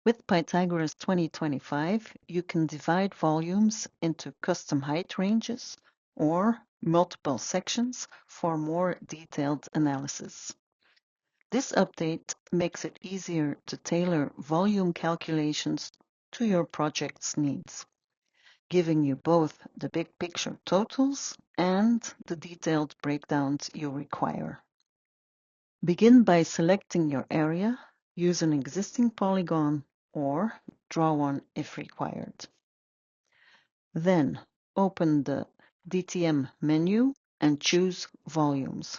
With Pythagoras 2025, you can divide volumes into custom height ranges or multiple sections for more detailed analysis. This update makes it easier to tailor volume calculations to your project's needs, giving you both the big picture totals and the detailed breakdowns you require. Begin by selecting your area, use an existing polygon, or draw one if required. Then open the DTM menu and choose Volumes.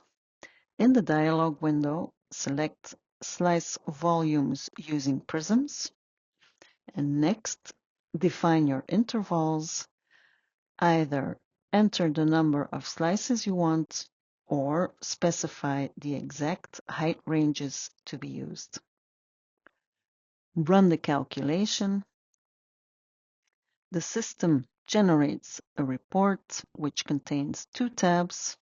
In the dialog window, select Slice Volumes using prisms, and next define your intervals. Either enter the number of slices you want or specify the exact height ranges to be used. Run the calculation. The system generates a report which contains two tabs,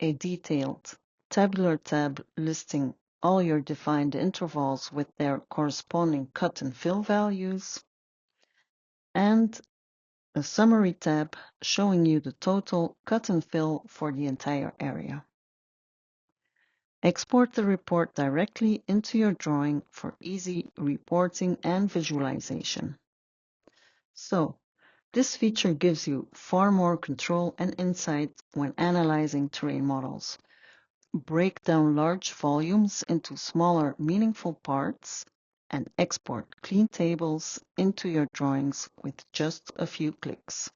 a detailed tabular tab listing all your defined intervals with their corresponding cut and fill values, and a summary tab showing you the total cut and fill for the entire area. Export the report directly into your drawing for easy reporting and visualization. So, this feature gives you far more control and insight when analyzing terrain models. Break down large volumes into smaller, meaningful parts, and export clean tables into your drawings with just a few clicks.